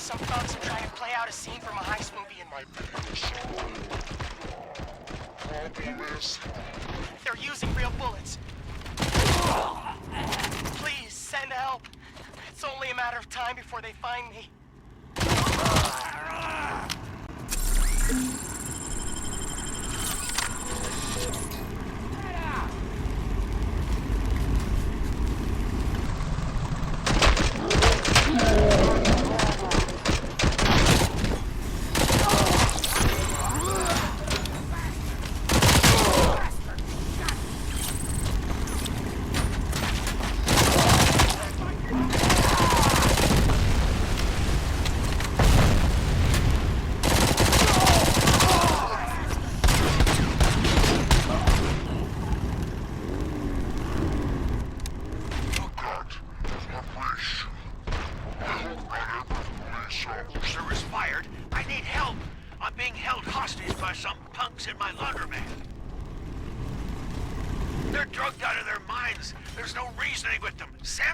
Some thugs are trying to play out a scene from a heist movie in my village. They're using real bullets. Please, send help. It's only a matter of time before they find me.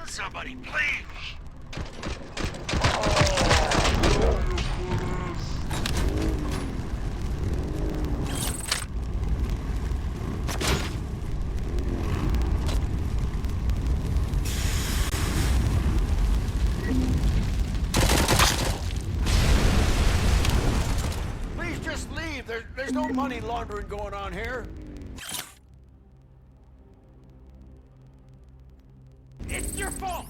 Somebody, please! Please just leave. There's no money laundering going on here. It's your fault!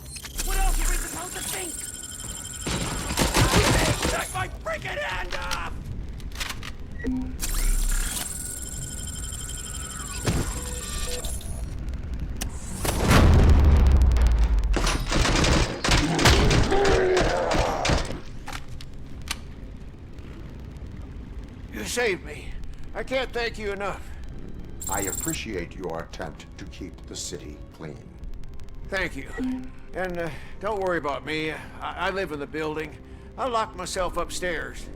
What else are we supposed to think? Take my freaking hand off! You saved me. I can't thank you enough. I appreciate your attempt to keep the city clean. Thank you. And don't worry about me. I live in the building. I'll lock myself upstairs.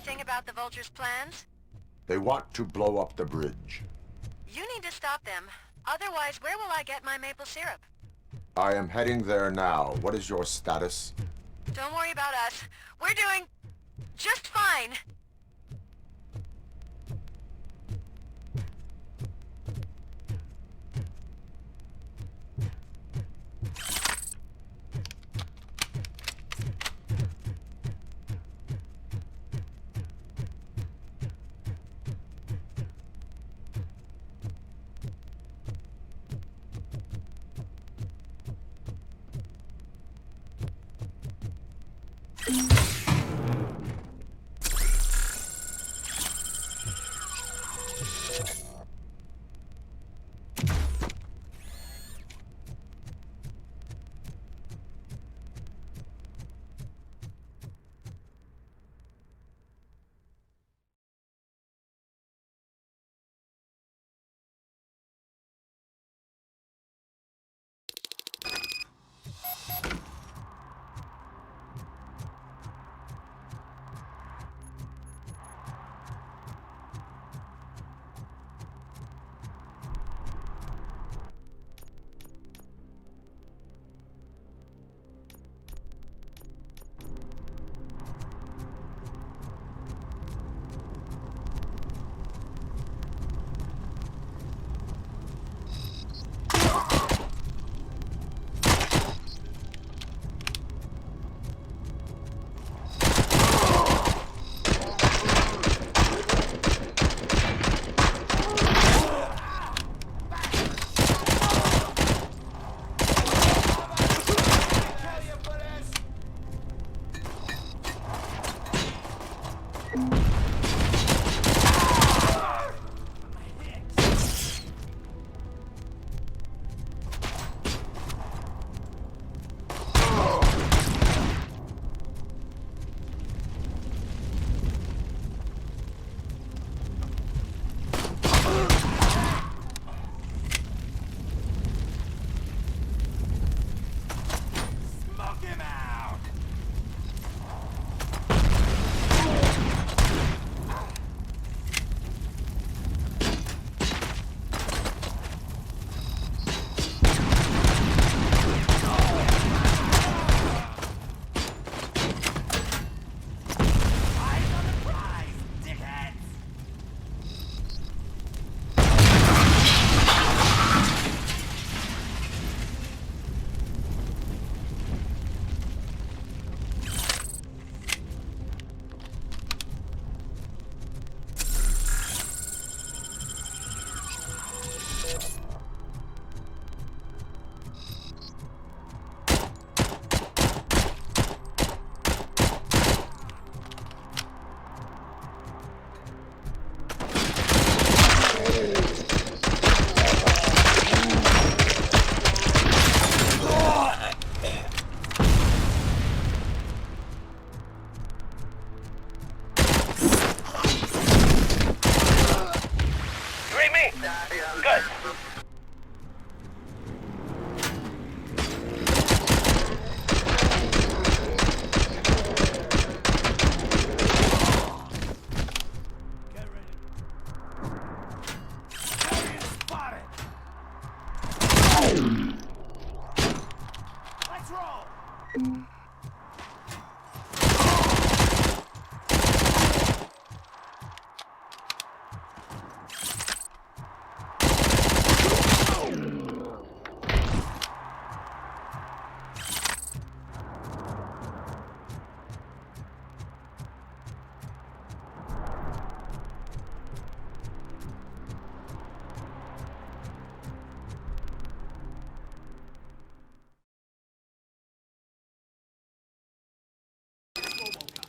anything about the Vulture's plans? They want to blow up the bridge. You need to stop them. Otherwise, where will I get my maple syrup? I am heading there now. What is your status? Don't worry about us. We're doing just fine.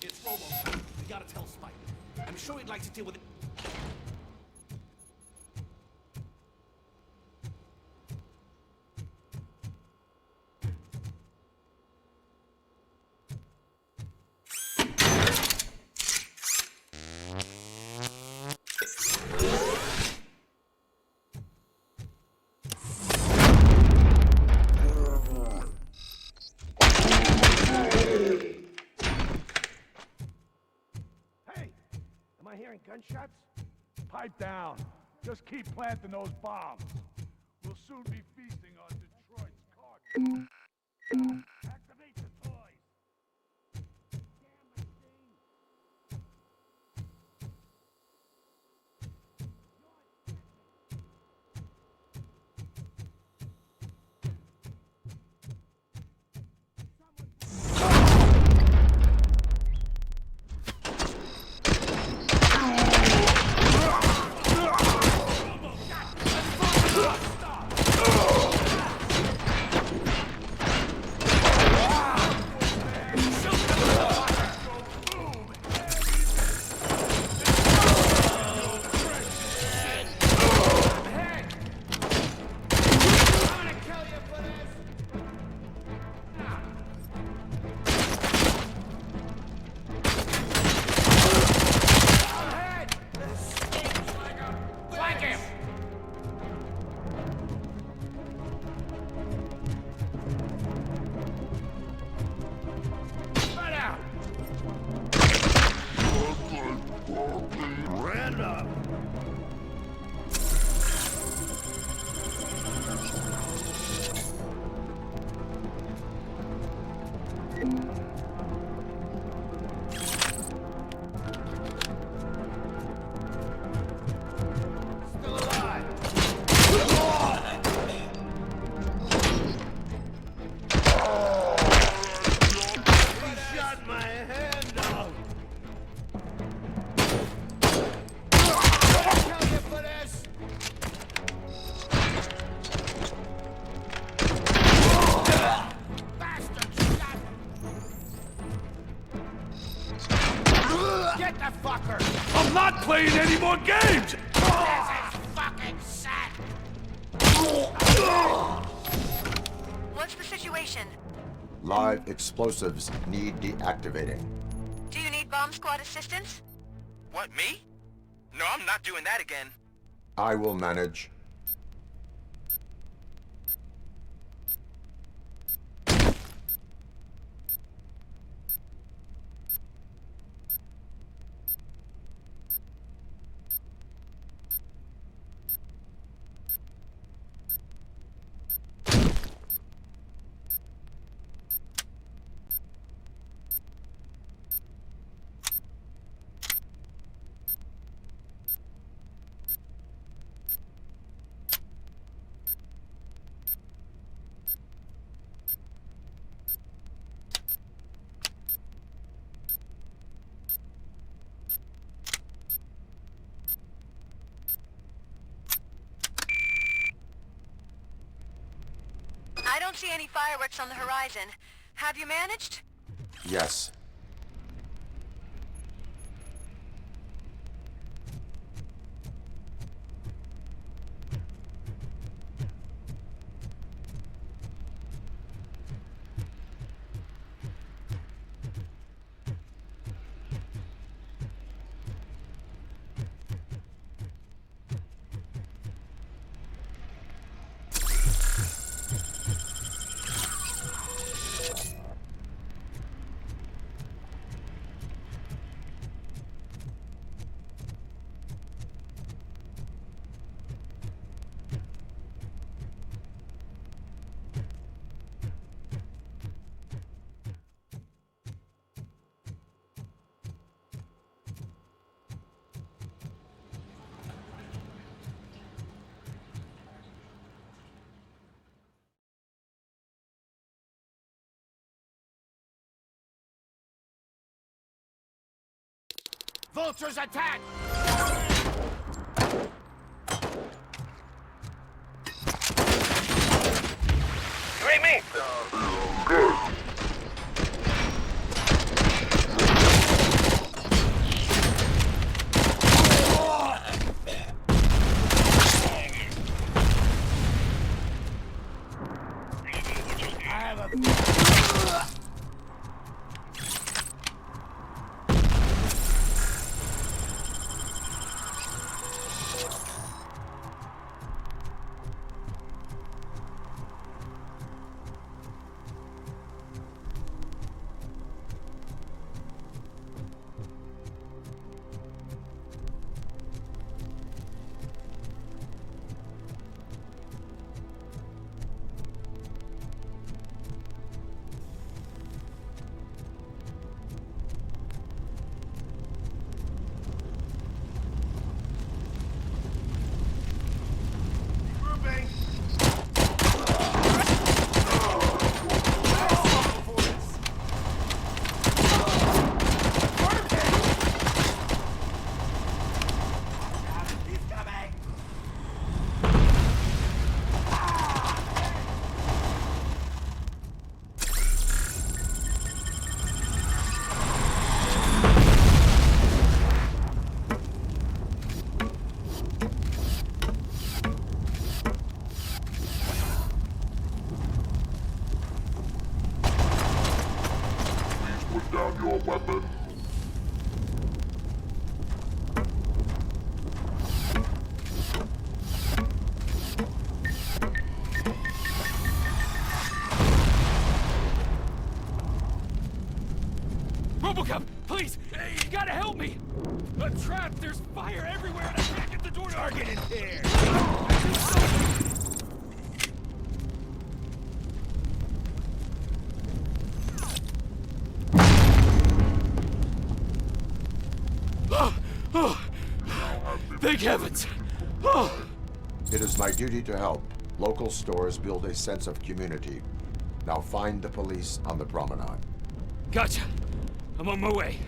It's RoboCop. We gotta tell Spike. I'm sure he'd like to deal with it. Hey, I hearing gunshots? Pipe down. Just keep planting those bombs. We'll soon be feasting on Detroit's carcass. Activate the toys. Damn machine. I'm not playing any more games! This is fucking sad! What's the situation? Live explosives need deactivating. Do you need bomb squad assistance? What, me? No, I'm not doing that again. I will manage. I don't see any fireworks on the horizon. Have you managed? Yes. Vultures attack! You ain't me. I'm trapped! There's fire everywhere and I can't get the door to Target in there. Thank heavens! Oh. It is my duty to help. Local stores build a sense of community. Now find the police on the promenade. Gotcha. I'm on my way.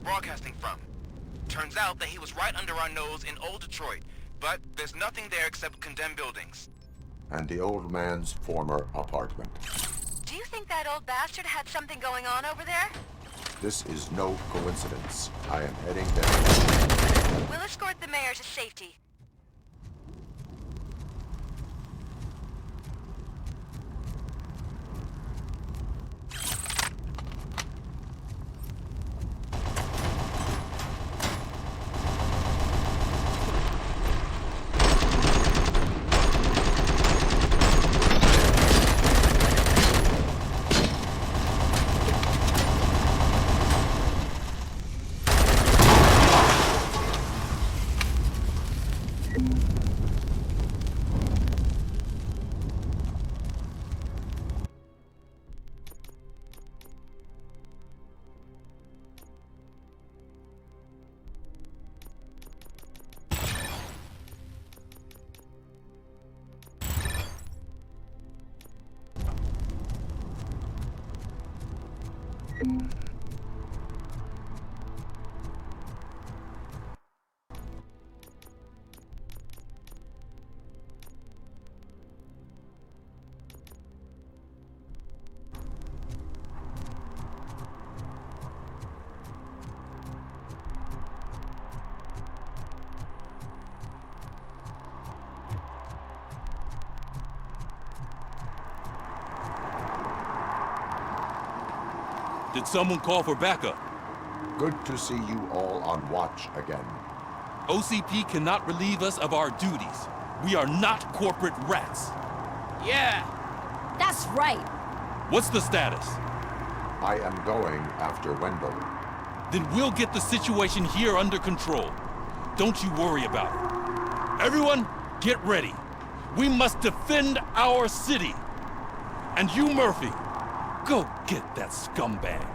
broadcasting from. Turns out that he was right under our nose in old Detroit, but there's nothing there except condemned buildings. And the old man's former apartment. Do you think that old bastard had something going on over there? This is no coincidence. I am heading there. We'll escort the mayor to safety. Did someone call for backup? Good to see you all on watch again. OCP cannot relieve us of our duties. We are not corporate rats. Yeah. That's right. What's the status? I am going after Wendell. Then we'll get the situation here under control. Don't you worry about it. Everyone, get ready. We must defend our city. And you, Murphy, go get that scumbag.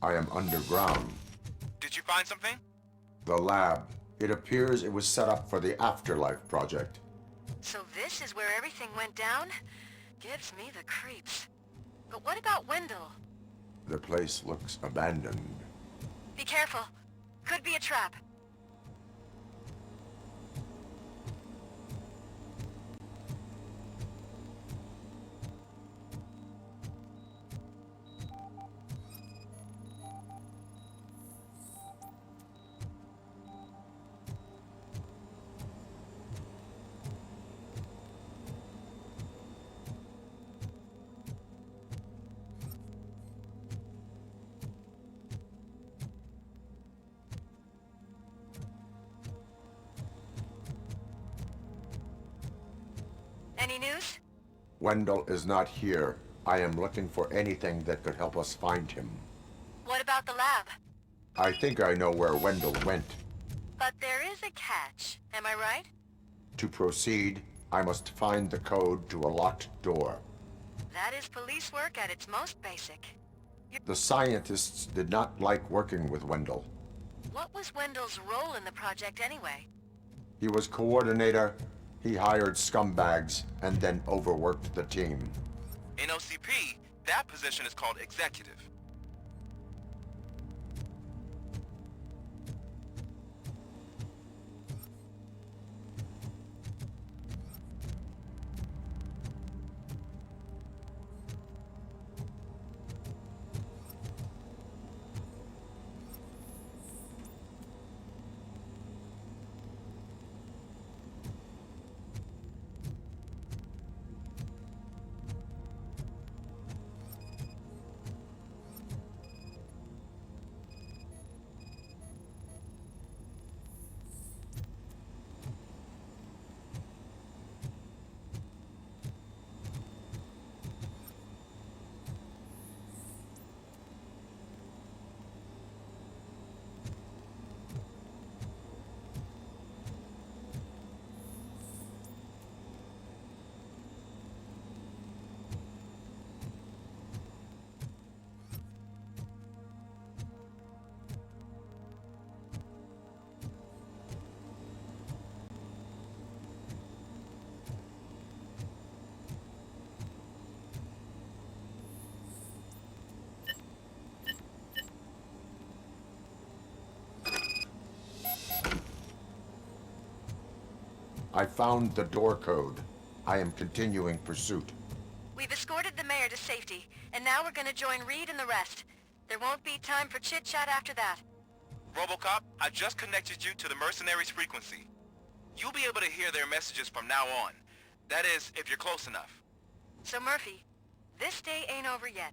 I am underground. Did you find something? The lab. It appears it was set up for the Afterlife project. So this is where everything went down? Gives me the creeps. But what about Wendell? The place looks abandoned. Be careful. Could be a trap. Any news? Wendell is not here. I am looking for anything that could help us find him. What about the lab? I think I know where Wendell went. But there is a catch. Am I right? To proceed, I must find the code to a locked door. That is police work at its most basic. The scientists did not like working with Wendell. What was Wendell's role in the project anyway? He was coordinator, he hired scumbags, and then overworked the team. In OCP, that position is called executive. I found the door code. I am continuing pursuit. We've escorted the mayor to safety, and now we're gonna join Reed and the rest. There won't be time for chit-chat after that. RoboCop, I just connected you to the mercenaries' frequency. You'll be able to hear their messages from now on. That is, if you're close enough. So Murphy, this day ain't over yet.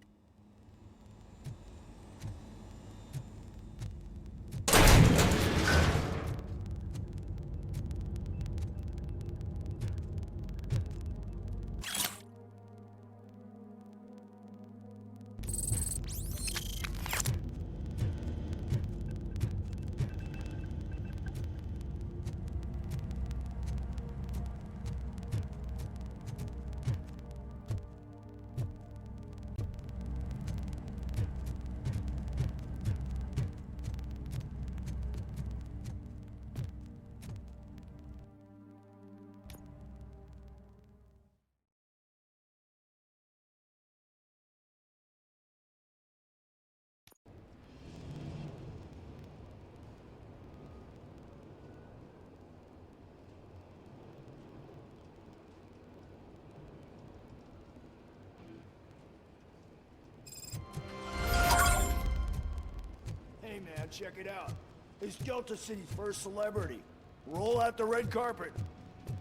Hey man, check it out. He's Delta City's first celebrity. Roll out the red carpet.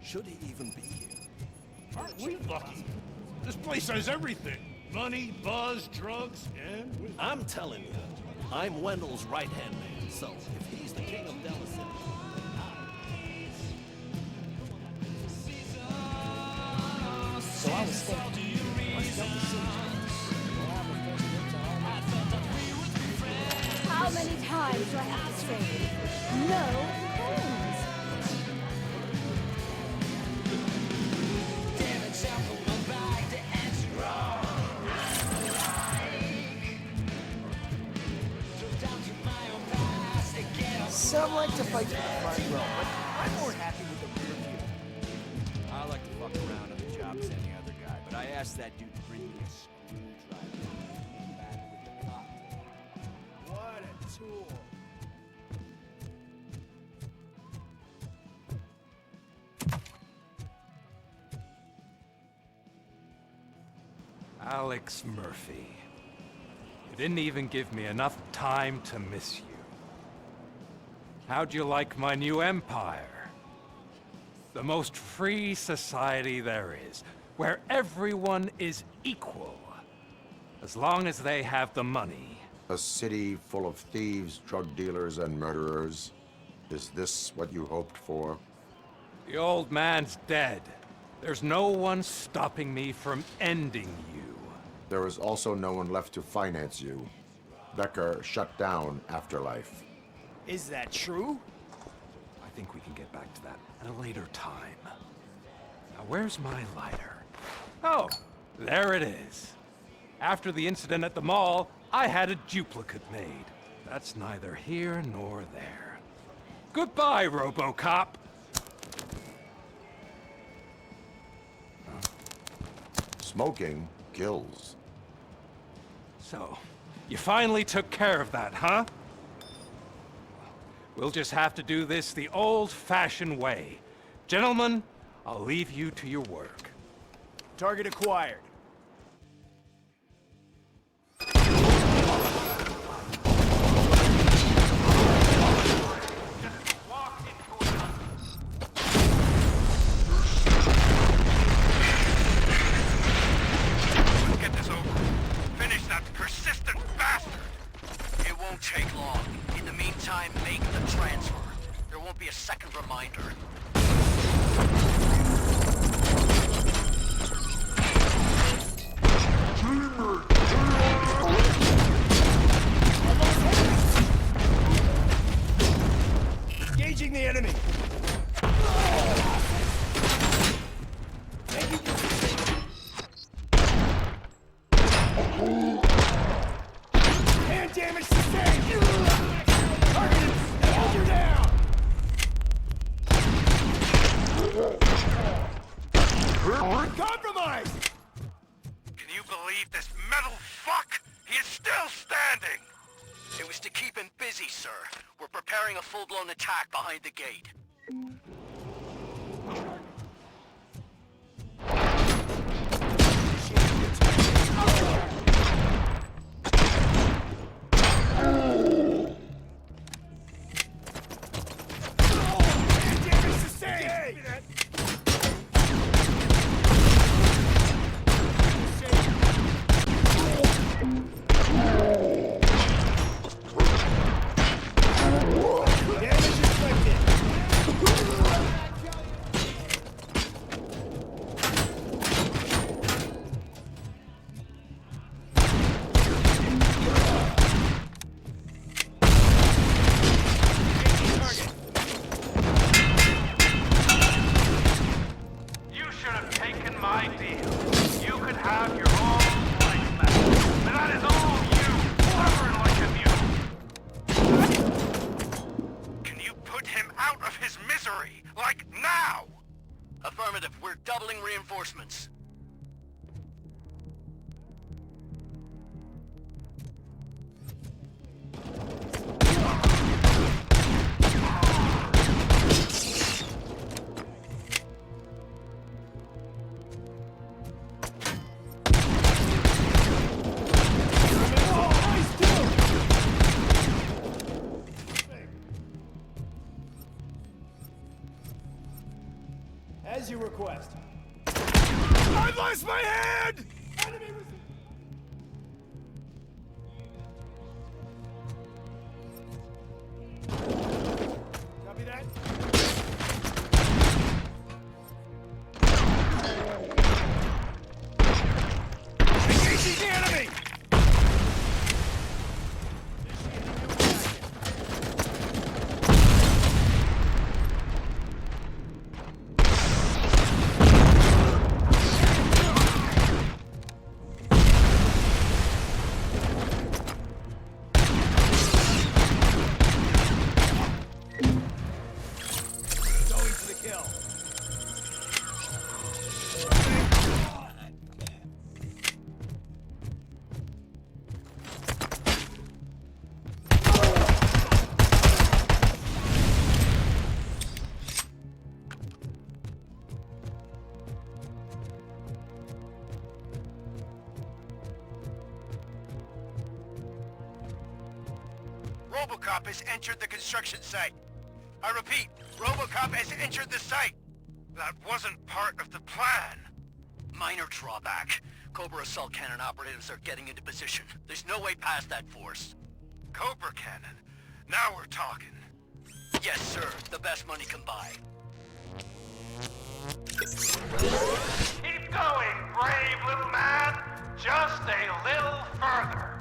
Should he even be here? Aren't we lucky? This place has everything. Money, buzz, drugs, and... I'm telling you, I'm Wendell's right-hand man, so if he's the king of Dallas City... So I was thinking, what's Delta City? How many times do I have to say, no homes? Some like to fight to the front row, but I'm more happy with the rear view. I like to fuck around on the job as any other guy, but I asked that dude to bring me a screwdriver. Back with the cop. What a tool. Alex Murphy. You didn't even give me enough time to miss you. How'd you like my new empire? The most free society there is, where everyone is equal, as long as they have the money. A city full of thieves, drug dealers, and murderers. Is this what you hoped for? The old man's dead. There's no one stopping me from ending you. There is also no one left to finance you. Becker shut down Afterlife. Is that true? I think we can get back to that at a later time. Now, where's my lighter? Oh, there it is. After the incident at the mall, I had a duplicate made. That's neither here nor there. Goodbye, RoboCop. Smoking kills. So, you finally took care of that, huh? We'll just have to do this the old-fashioned way. Gentlemen, I'll leave you to your work. Target acquired. Get this over. Finish that persistent bastard. It won't take long. In the meantime, make the transfer. There won't be a second reminder. Engaging the enemy. And damage sustained. Targeted. Hold her down. Compromise. Can you believe this metal fuck? He is still standing! It was to keep him busy, sir. We're preparing a full-blown attack behind the gate. RoboCop has entered the construction site. I repeat, RoboCop has entered the site. That wasn't part of the plan. Minor drawback. Cobra assault cannon operatives are getting into position. There's no way past that force. Cobra cannon? Now we're talking. Yes, sir. The best money can buy. Keep going, brave little man. Just a little further.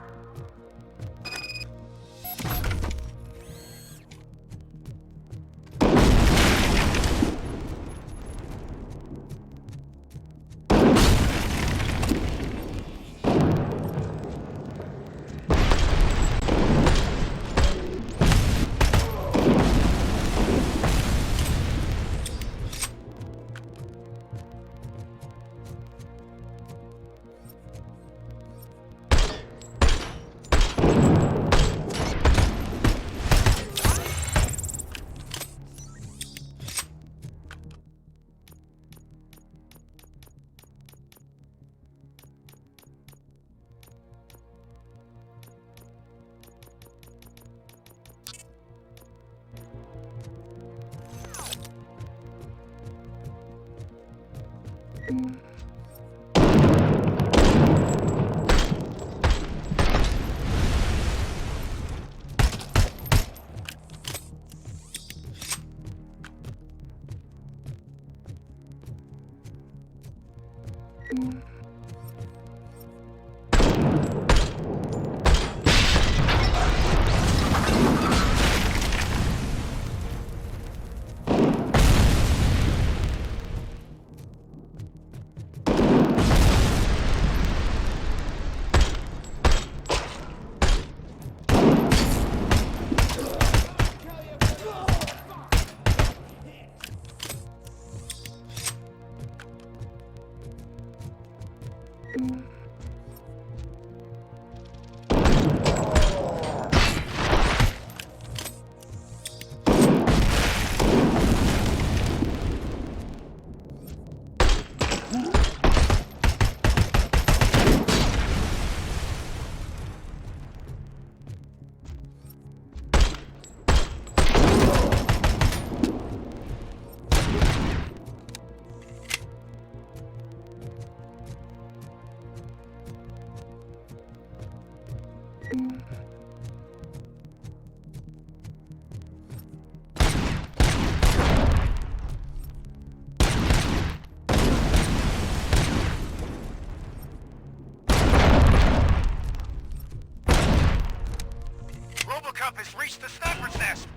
RoboCop has reached the sniper's nest.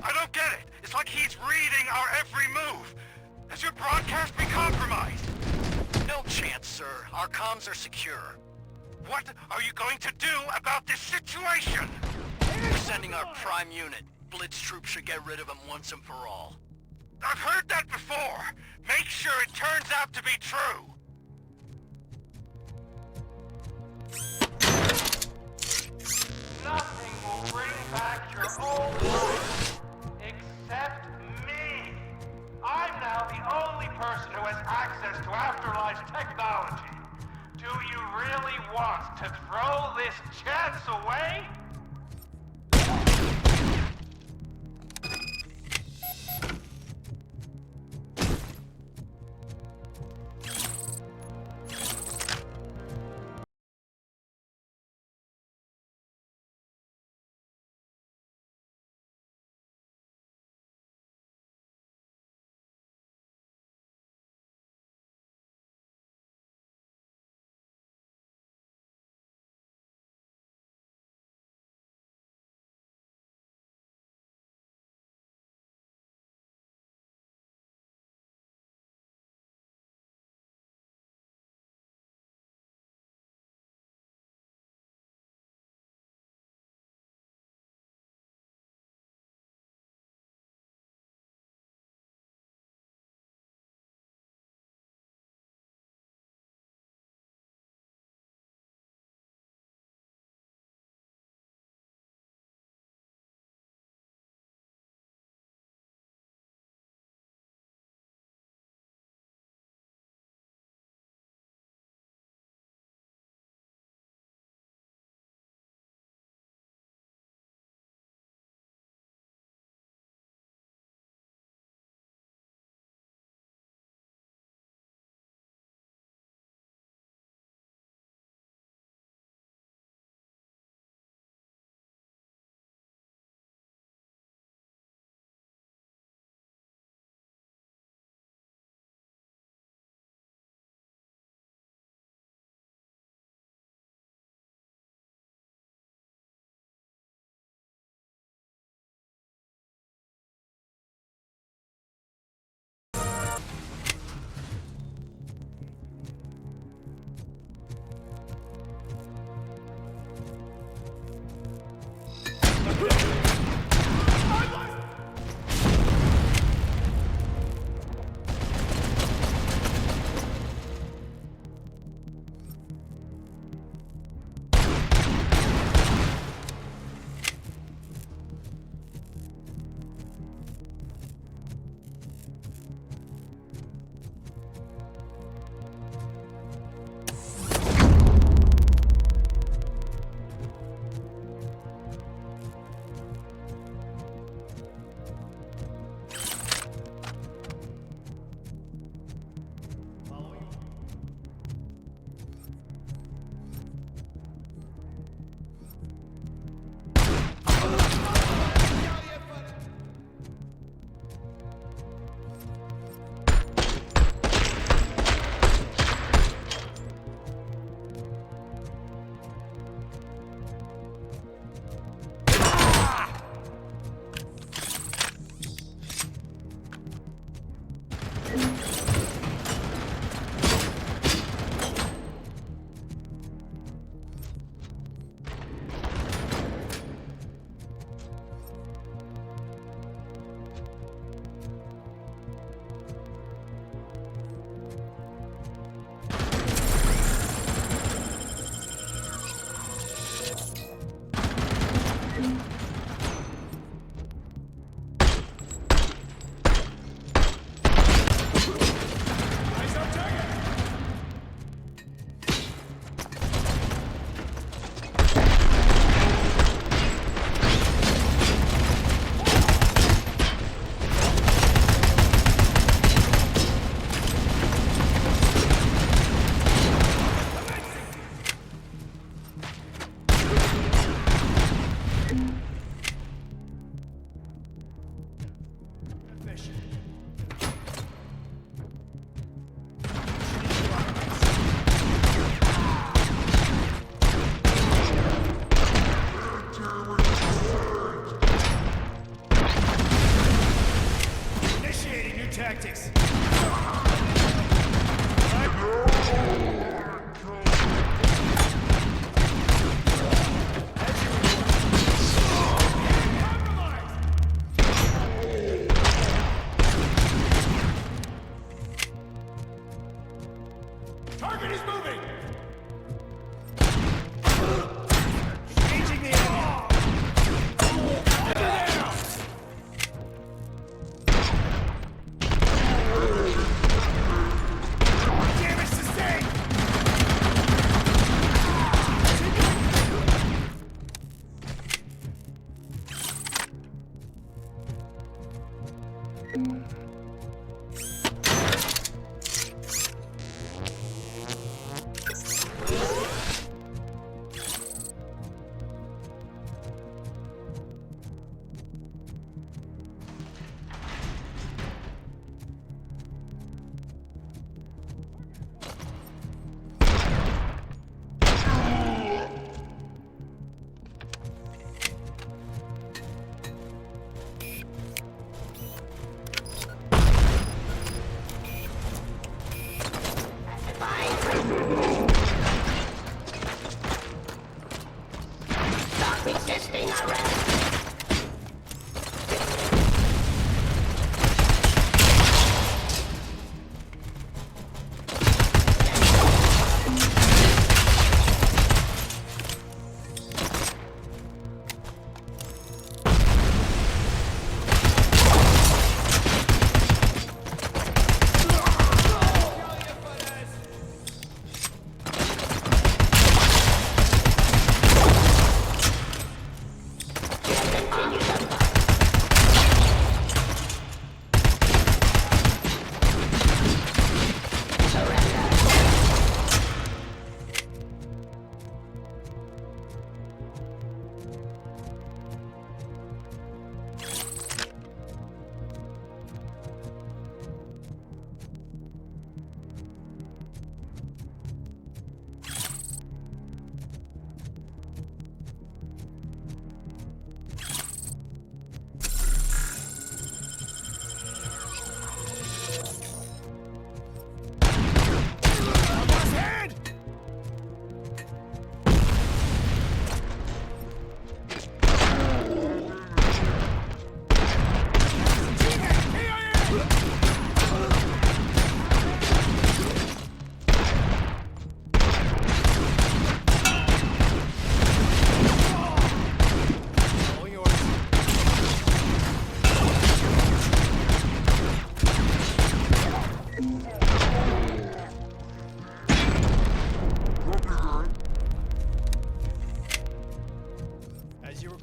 I don't get it. It's like he's reading our every move. Has your broadcast been compromised? No chance, sir. Our comms are secure. What are you going to do about this situation? We're sending our prime unit. Blitz troops should get rid of him once and for all. I've heard that before. Make sure it turns out to be true. Nothing will bring back your old life, except me. I'm now the only person who has access to Afterlife's technology. Do you really want to throw this chance away?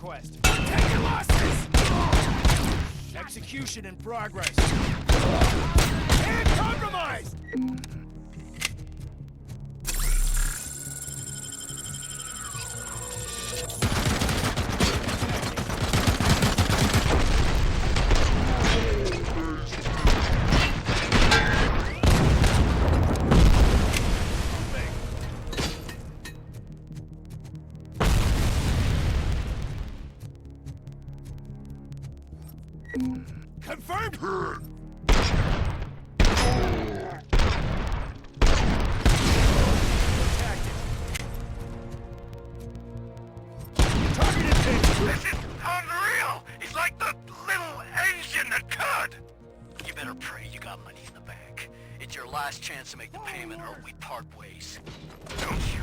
request. Take your losses! Execution in progress. And compromised! Confirmed! Targeted hit! This is unreal! He's like the little engine that could! You better pray you got money in the bank. It's your last chance to make the payment or we part ways. Don't you?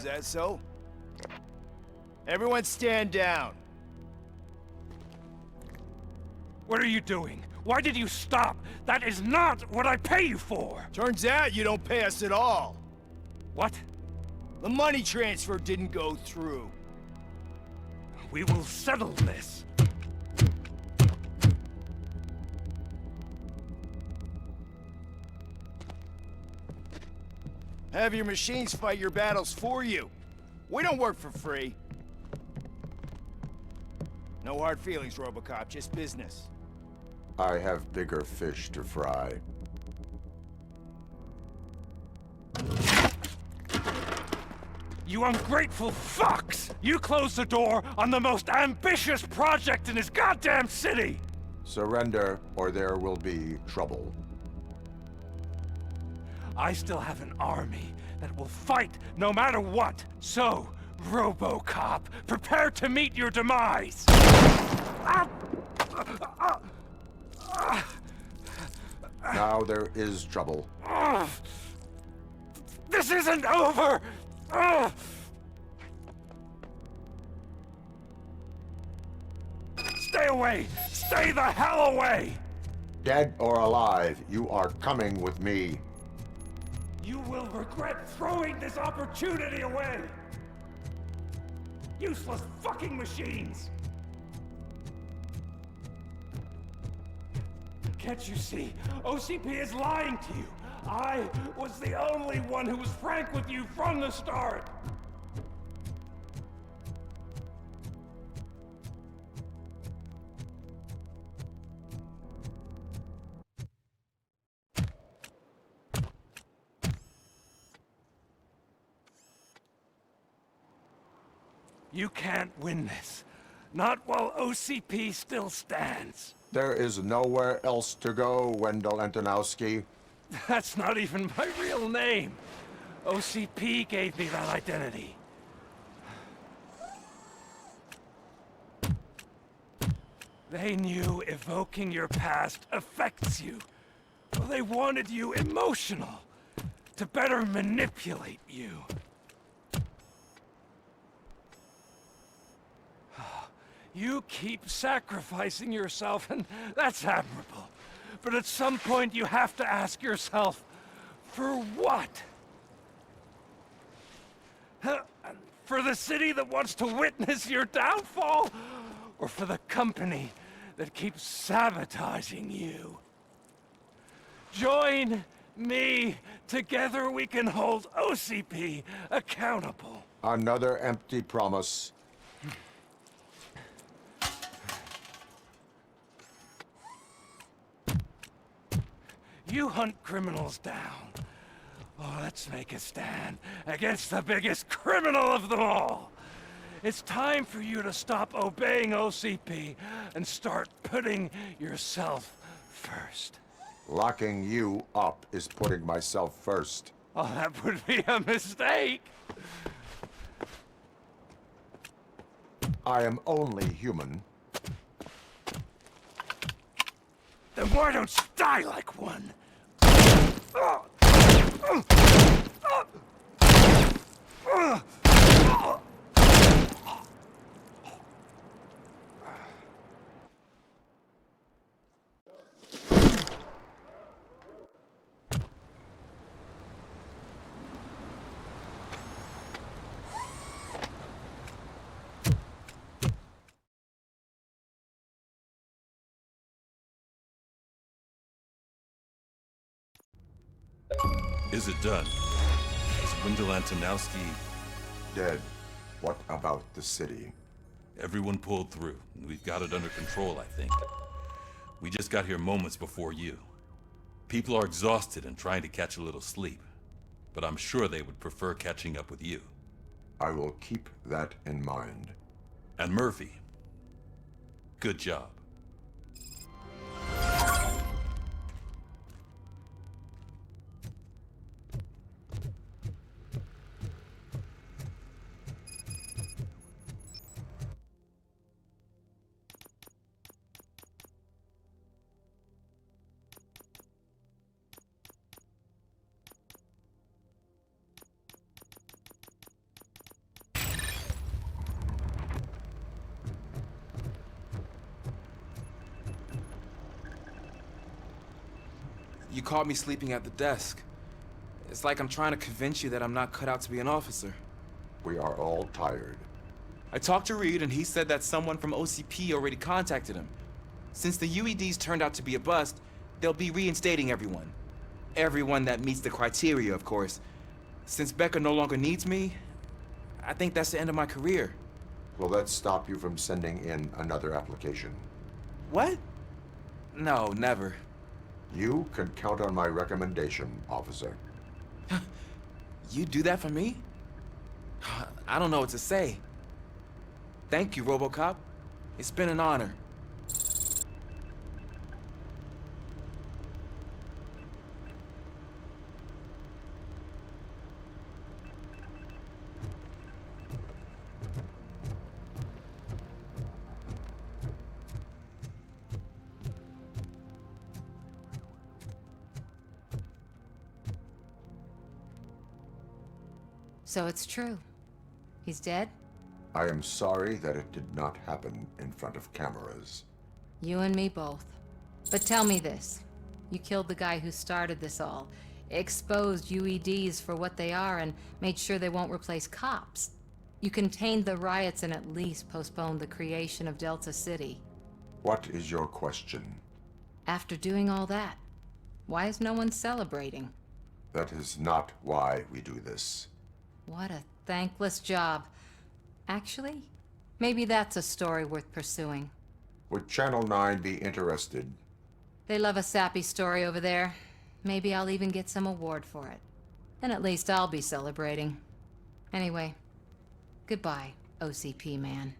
Is that so? Everyone stand down. What are you doing? Why did you stop? That is not what I pay you for! Turns out you don't pay us at all. What? The money transfer didn't go through. We will settle this. Have your machines fight your battles for you. We don't work for free. No hard feelings, RoboCop, just business. I have bigger fish to fry. You ungrateful fucks! You closed the door on the most ambitious project in this goddamn city! Surrender, or there will be trouble. I still have an army that will fight no matter what. So, RoboCop, prepare to meet your demise! Now there is trouble. This isn't over! Stay away! Stay the hell away! Dead or alive, you are coming with me. You will regret throwing this opportunity away! Useless fucking machines! Can't you see? OCP is lying to you! I was the only one who was frank with you from the start! You can't win this. Not while OCP still stands. There is nowhere else to go, Wendell Antonowski. That's not even my real name. OCP gave me that identity. They knew evoking your past affects you. Well, they wanted you emotional, to better manipulate you. You keep sacrificing yourself, and that's admirable. But at some point, you have to ask yourself, for what? For the city that wants to witness your downfall? Or for the company that keeps sabotaging you? Join me. Together we can hold OCP accountable. Another empty promise. You hunt criminals down. Oh, let's make a stand against the biggest criminal of them all. It's time for you to stop obeying OCP and start putting yourself first. Locking you up is putting myself first. Oh, that would be a mistake. I am only human. Then why don't you die like one? Is it done? Is Wendell Antonowski... Dead. What about the city? Everyone pulled through. We've got it under control, I think. We just got here moments before you. People are exhausted and trying to catch a little sleep. But I'm sure they would prefer catching up with you. I will keep that in mind. And Murphy, good job. You caught me sleeping at the desk. It's like I'm trying to convince you that I'm not cut out to be an officer. We are all tired. I talked to Reed and he said that someone from OCP already contacted him. Since the UEDs turned out to be a bust, they'll be reinstating everyone. Everyone that meets the criteria, of course. Since Becca no longer needs me, I think that's the end of my career. Will that stop you from sending in another application? What? No, never. You can count on my recommendation, officer. You do that for me? I don't know what to say. Thank you, RoboCop. It's been an honor. So it's true. He's dead? I am sorry that it did not happen in front of cameras. You and me both. But tell me this. You killed the guy who started this all, exposed UEDs for what they are, and made sure they won't replace cops. You contained the riots and at least postponed the creation of Delta City. What is your question? After doing all that, why is no one celebrating? That is not why we do this. What a thankless job. Actually, maybe that's a story worth pursuing. Would Channel 9 be interested? They love a sappy story over there. Maybe I'll even get some award for it. And at least I'll be celebrating. Anyway, goodbye, OCP man.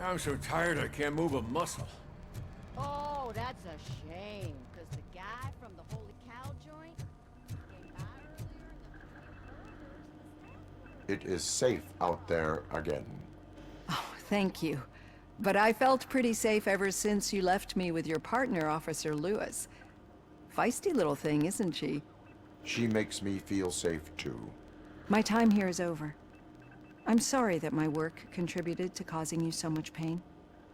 I'm so tired I can't move a muscle. Oh, that's a shame, because the guy from the Holy Cow joint came by earlier and It is safe out there again. Oh, thank you. But I felt pretty safe ever since you left me with your partner, Officer Lewis. Feisty little thing, isn't she? She makes me feel safe too. My time here is over. I'm sorry that my work contributed to causing you so much pain.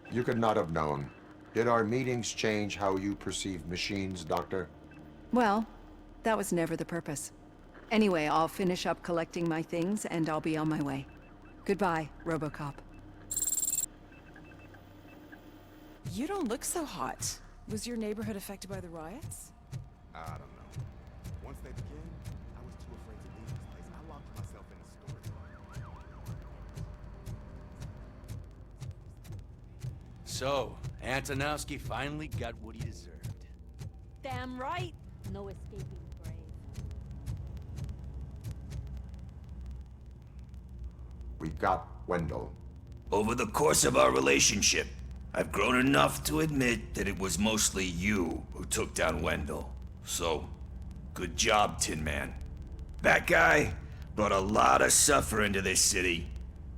You could not have known. Did our meetings change how you perceive machines, Doctor? Well, that was never the purpose. Anyway, I'll finish up collecting my things and I'll be on my way. Goodbye, RoboCop. You don't look so hot. Was your neighborhood affected by the riots? I don't know. Once they began, I was too afraid to leave this place. I locked myself in a storage. So, Antonowski finally got what he deserved. Damn right. No escaping the grave. We got Wendell. Over the course of our relationship, I've grown enough to admit that it was mostly you who took down Wendell. So, good job, Tin Man. That guy brought a lot of suffering to this city.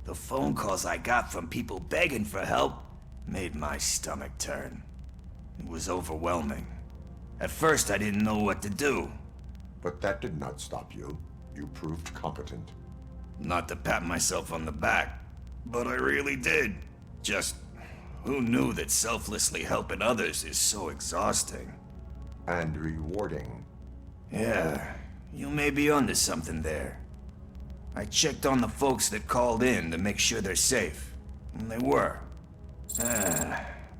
The phone calls I got from people begging for help made my stomach turn. It was overwhelming. At first, I didn't know what to do. But that did not stop you. You proved competent. Not to pat myself on the back, but I really did. Just, who knew that selflessly helping others is so exhausting? And rewarding. Yeah, you may be onto something there. I checked on the folks that called in to make sure they're safe, and they were.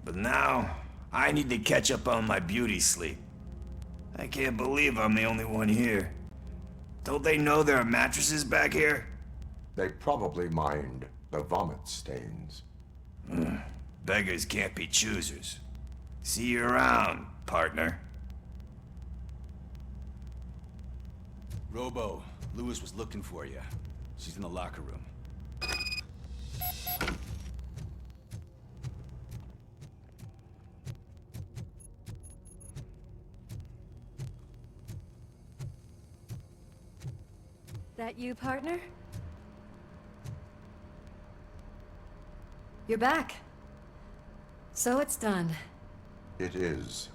But now, I need to catch up on my beauty sleep. I can't believe I'm the only one here. Don't they know there are mattresses back here? They probably mind the vomit stains. Beggars can't be choosers. See you around, partner. Robo, Lewis was looking for you. She's in the locker room. That you, partner? You're back. So it's done. It is.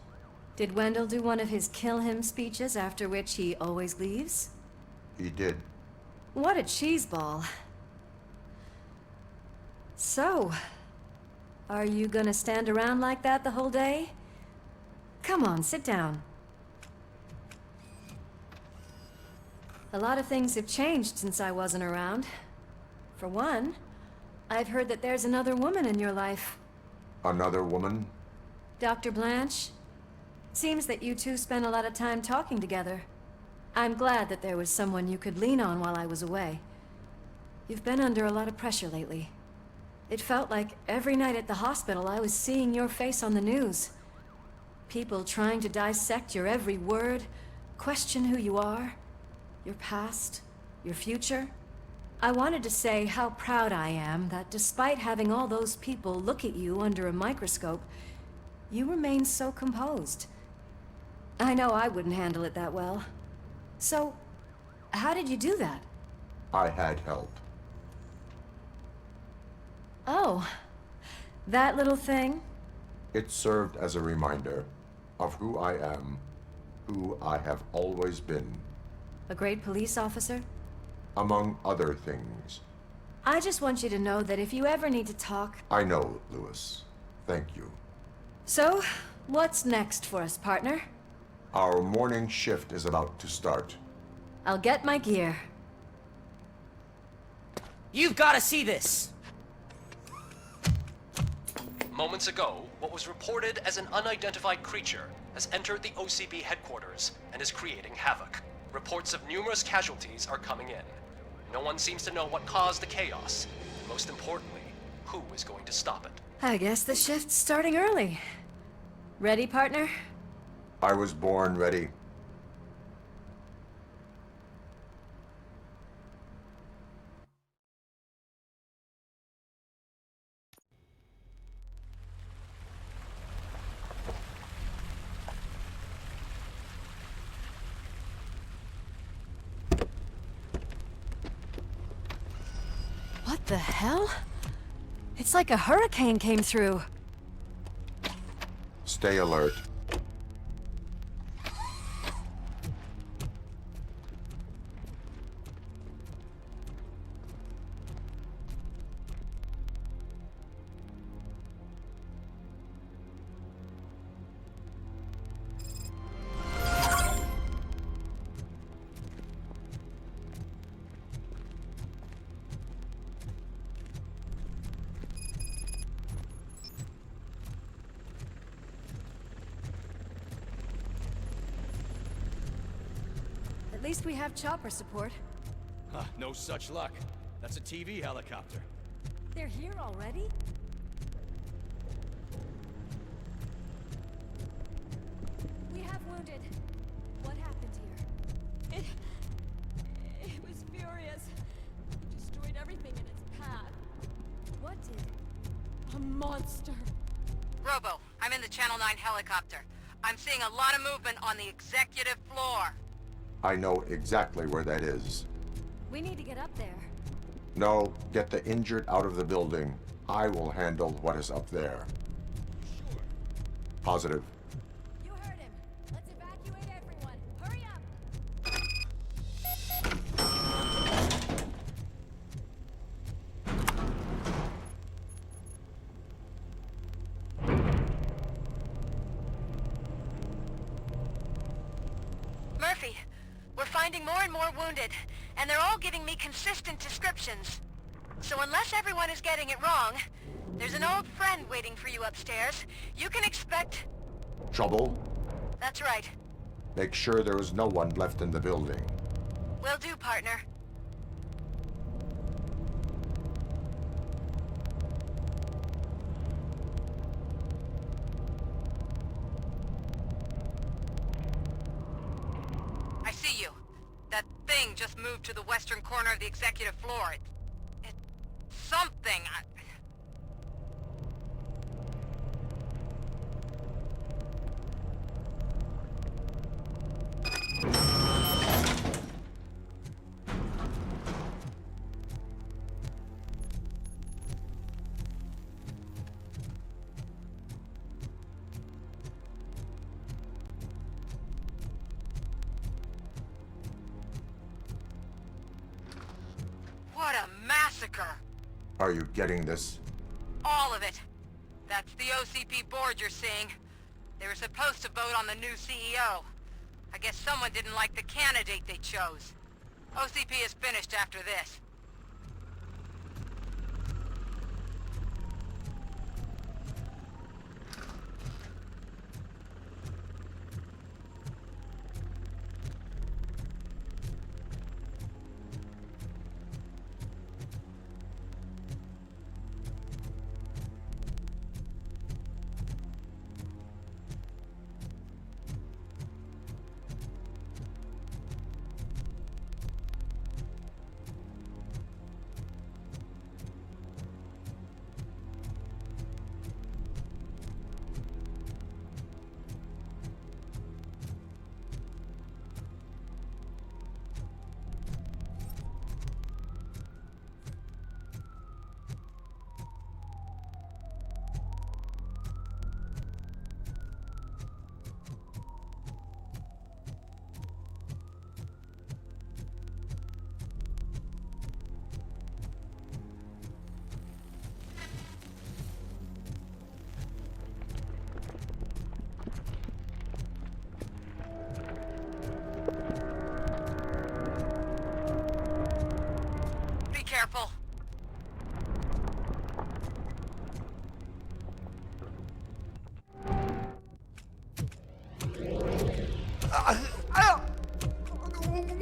Did Wendell do one of his kill him speeches after which he always leaves? He did. What a cheeseball. So, are you gonna stand around like that the whole day? Come on, sit down. A lot of things have changed since I wasn't around. For one, I've heard that there's another woman in your life. Another woman? Dr. Blanche? Seems that you two spent a lot of time talking together. I'm glad that there was someone you could lean on while I was away. You've been under a lot of pressure lately. It felt like every night at the hospital I was seeing your face on the news. People trying to dissect your every word, question who you are, your past, your future. I wanted to say how proud I am that despite having all those people look at you under a microscope, you remain so composed. I know I wouldn't handle it that well. So, how did you do that? I had help. Oh, that little thing? It served as a reminder of who I am, who I have always been. A great police officer? Among other things. I just want you to know that if you ever need to talk... I know, Lewis. Thank you. So, what's next for us, partner? Our morning shift is about to start. I'll get my gear. You've got to see this! Moments ago, what was reported as an unidentified creature has entered the OCP headquarters and is creating havoc. Reports of numerous casualties are coming in. No one seems to know what caused the chaos, and most importantly, who is going to stop it. I guess the shift's starting early. Ready, partner? I was born ready. What the hell? It's like a hurricane came through. Stay alert. At least we have chopper support. Huh, no such luck. That's a TV helicopter. They're here already? We have wounded. What happened here? It was furious. It destroyed everything in its path. What did? A monster. Robo, I'm in the Channel 9 helicopter. I'm seeing a lot of movement on the executive floor. I know exactly where that is. We need to get up there. No, get the injured out of the building. I will handle what is up there. Sure. Positive. You heard him. Let's evacuate everyone. Hurry up! Murphy, we're finding more and more wounded, and they're all giving me consistent descriptions. So unless everyone is getting it wrong, there's an old friend waiting for you upstairs. You can expect... Trouble? That's right. Make sure there is no one left in the building. Will do, partner. I see you. That thing just moved to the western corner of the executive floor. It's something. What a massacre! Are you getting this? All of it. That's the OCP board you're seeing. They were supposed to vote on the new CEO. I guess someone didn't like the candidate they chose. OCP is finished after this.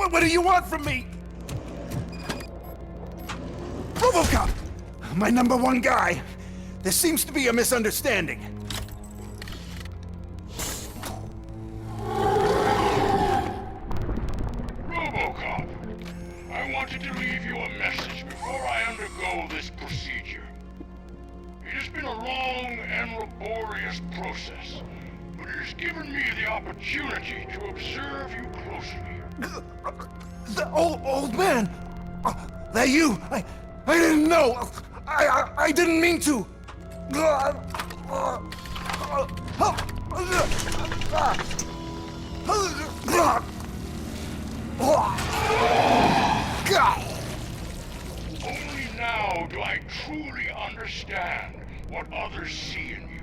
What do you want from me? RoboCop! My #1 guy. There seems to be a misunderstanding. RoboCop, I wanted to leave you a message before I undergo this procedure. It has been a long and laborious process, but it has given me the opportunity to observe you closely. The old man! That you! I didn't know! I didn't mean to! Only now do I truly understand what others see in you.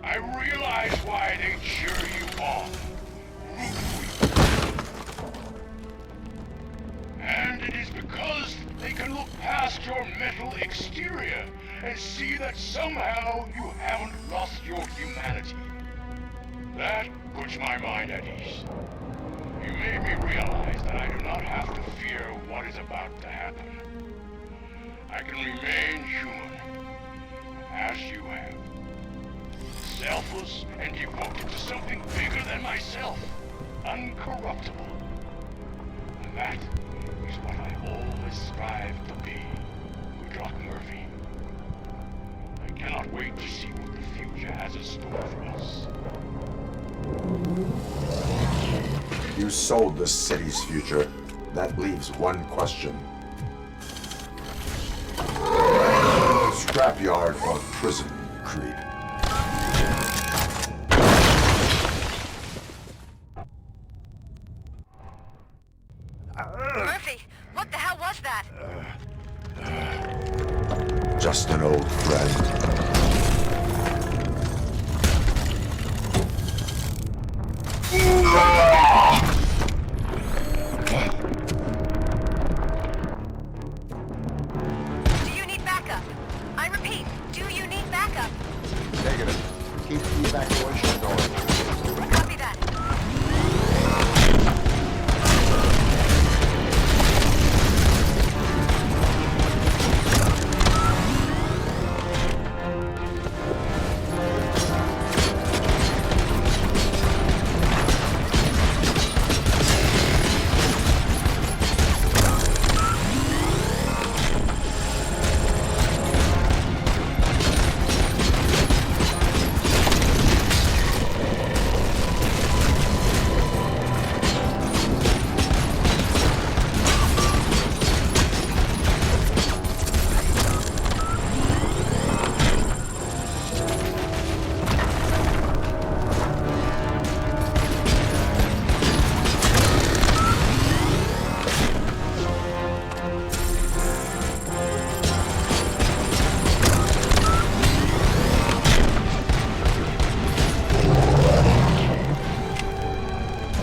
I realize why they cheer you on, root for you. And it is because they can look past your metal exterior and see that somehow you haven't lost your humanity. That puts my mind at ease. You made me realize that I do not have to fear what is about to happen. I can remain human, as you have. Selfless and devoted to something bigger than myself. Uncorruptible. And that is what I always strive to be, Woodrock Murphy. I cannot wait to see what the future has in store for us. You sold the city's future. That leaves one question. Scrapyard or prison, Creed? Murphy, what the hell was that? Just an old friend. Do you need backup? I repeat, do you need backup? Negative. Keep the evacuation going. Copy that.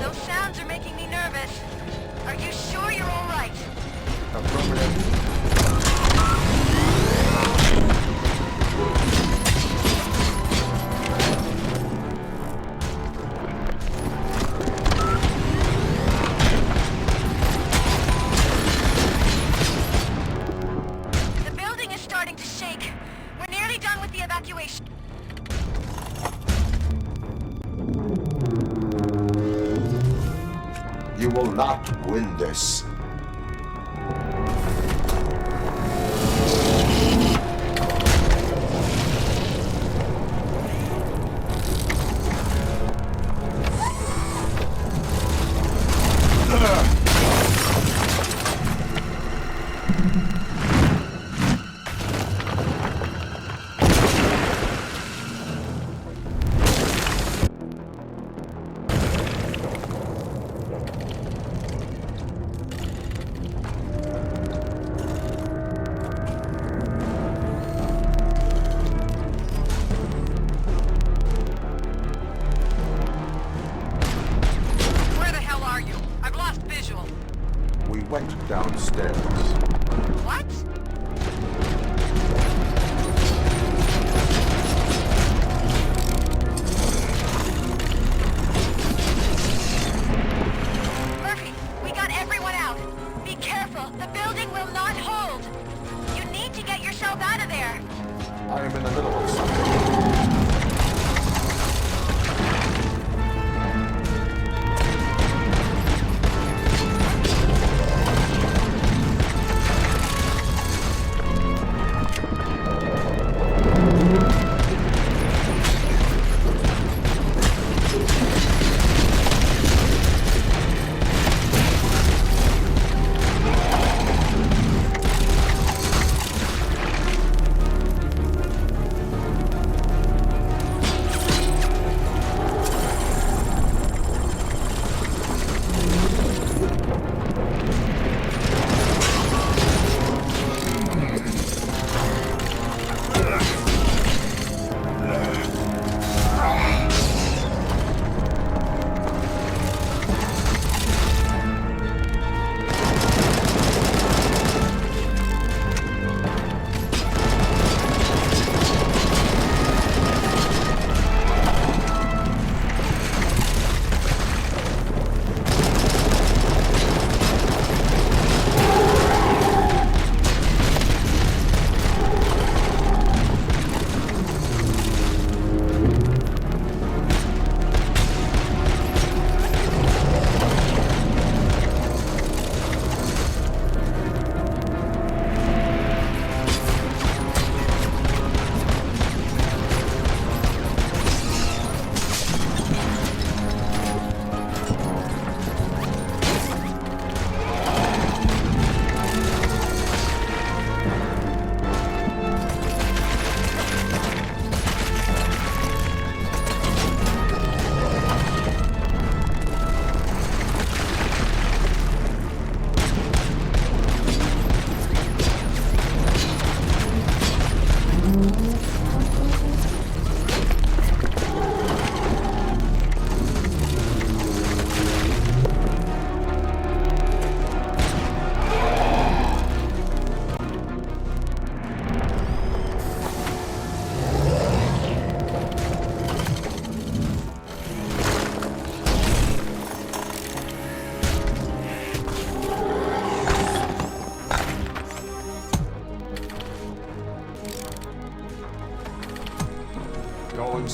Those sounds are making me nervous. Are you sure you're all right? The building is starting to shake. We're nearly done with the evacuation. You will not win this. Where the hell are you? I've lost visual. We went downstairs. What? Murphy, we got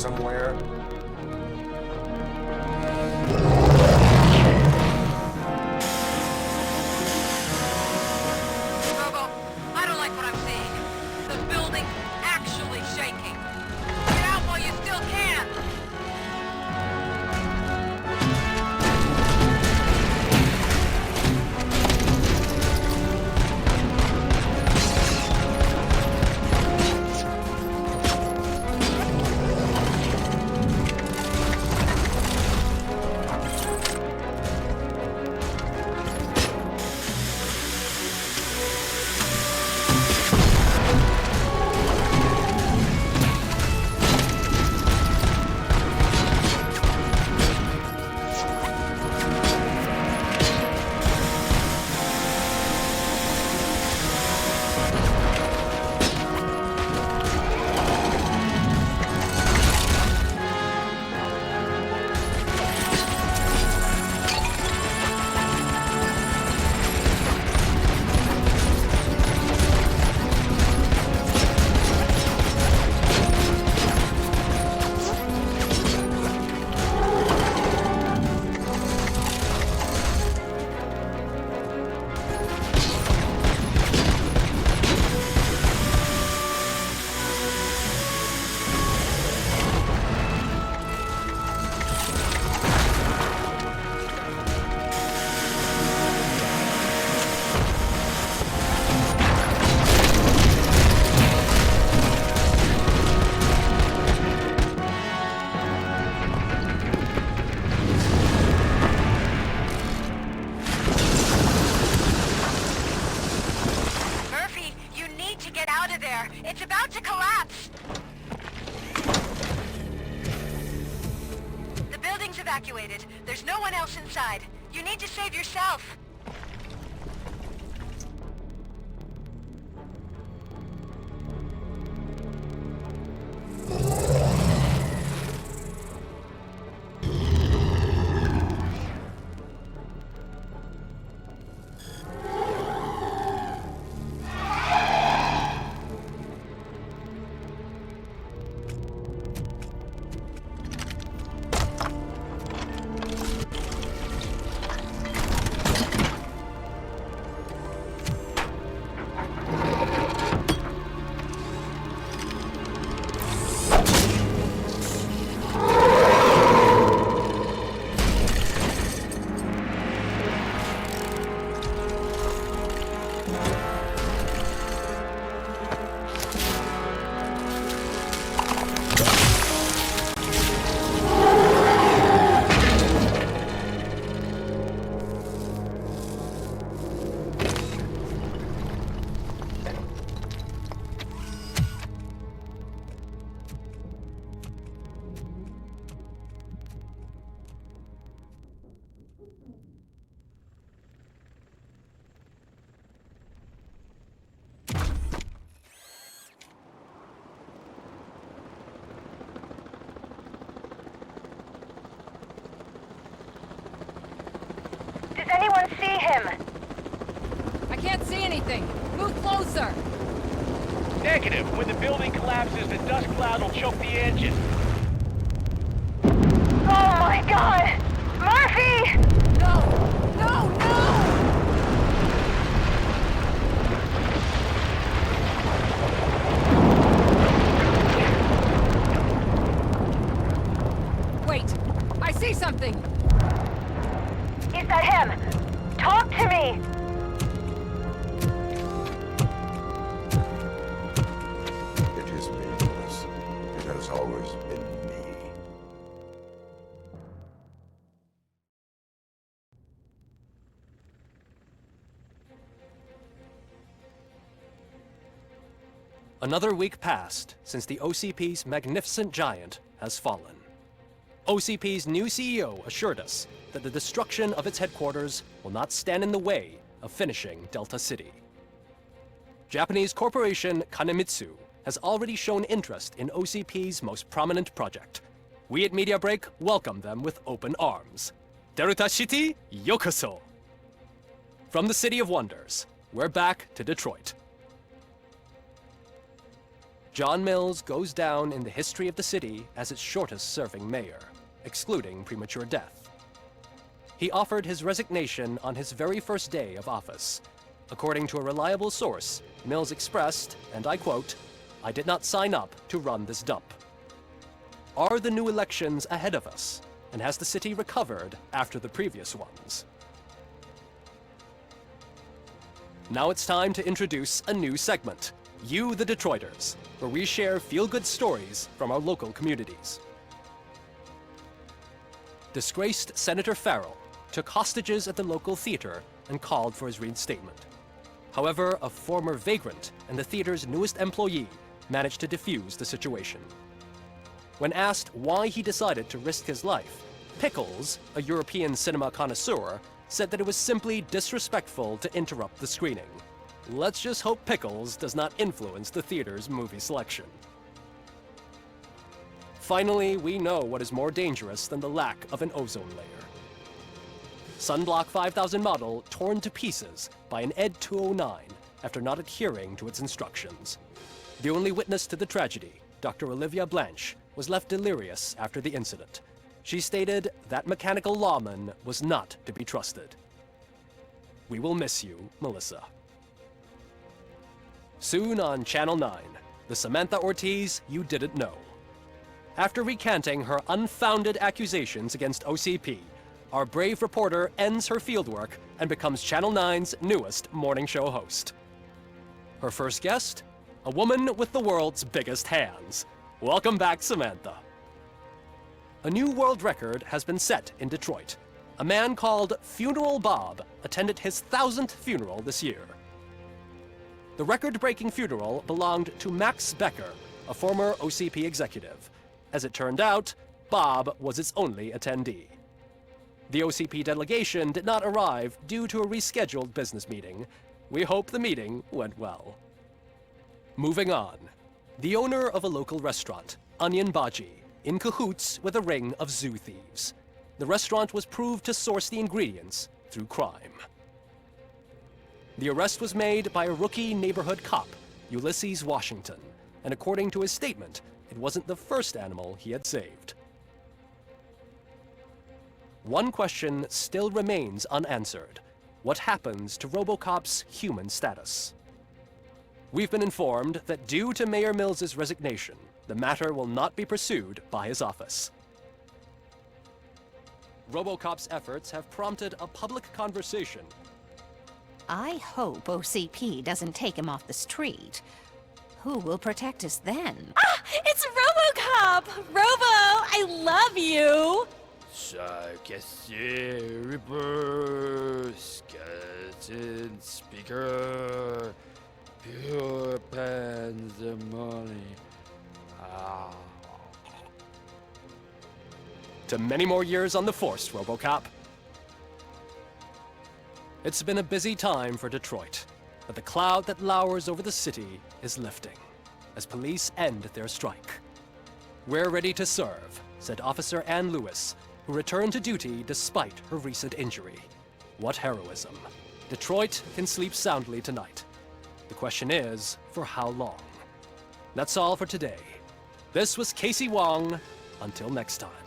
somewhere? Robo, I don't like what I'm seeing. The building's actually shaking. Get out while you still can! It's about to collapse! The building's evacuated. There's no one else inside. You need to save yourself. Does anyone see him? I can't see anything. Move closer. Negative. When the building collapses, the dust cloud will choke the engine. Oh my god! Murphy! No! No! No! Wait! I see something! Is that him? Talk to me! It is me, Lewis. It has always been me. Another week passed since the OCP's magnificent giant has fallen. OCP's new CEO assured us that the destruction of its headquarters will not stand in the way of finishing Delta City. Japanese corporation Kanemitsu has already shown interest in OCP's most prominent project. We at Media Break welcome them with open arms. Delta City, yokoso! From the City of Wonders, we're back to Detroit. John Mills goes down in the history of the city as its shortest-serving mayor, excluding premature death. He offered his resignation on his very first day of office. According to a reliable source, Mills expressed, and I quote, "I did not sign up to run this dump." Are the new elections ahead of us? And has the city recovered after the previous ones? Now it's time to introduce a new segment, You the Detroiters, where we share feel-good stories from our local communities. Disgraced Senator Farrell took hostages at the local theater and called for his reinstatement. However, a former vagrant and the theater's newest employee managed to defuse the situation. When asked why he decided to risk his life, Pickles, a European cinema connoisseur, said that it was simply disrespectful to interrupt the screening. Let's just hope Pickles does not influence the theater's movie selection. Finally, we know what is more dangerous than the lack of an ozone layer. Sunblock 5000 model torn to pieces by an ED 209 after not adhering to its instructions. The only witness to the tragedy, Dr. Olivia Blanche, was left delirious after the incident. She stated that mechanical lawman was not to be trusted. We will miss you, Melissa. Soon on Channel 9, the Samantha Ortiz you didn't know. After recanting her unfounded accusations against OCP, our brave reporter ends her fieldwork and becomes Channel 9's newest morning show host. Her first guest? A woman with the world's biggest hands. Welcome back, Samantha. A new world record has been set in Detroit. A man called Funeral Bob attended his 1000th funeral this year. The record-breaking funeral belonged to Max Becker, a former OCP executive. As it turned out, Bob was its only attendee. The OCP delegation did not arrive due to a rescheduled business meeting. We hope the meeting went well. Moving on. The owner of a local restaurant, Onion Baji, in cahoots with a ring of zoo thieves. The restaurant was proved to source the ingredients through crime. The arrest was made by a rookie neighborhood cop, Ulysses Washington, and according to his statement, it wasn't the first animal he had saved. One question still remains unanswered. What happens to RoboCop's human status? We've been informed that due to Mayor Mills's resignation, the matter will not be pursued by his office. RoboCop's efforts have prompted a public conversation. I hope OCP doesn't take him off the street. Who will protect us then? Ah! It's RoboCop! Robo, I love you! Cassier, Reaper, Skeleton, Speaker, Pure Pandemonium. To many more years on the force, RoboCop. It's been a busy time for Detroit, but the cloud that lowers over the city is lifting as police end their strike. We're ready to serve, said Officer Ann Lewis, who returned to duty despite her recent injury. What heroism. Detroit can sleep soundly tonight. The question is, for how long? That's all for today. This was Casey Wong. Until next time.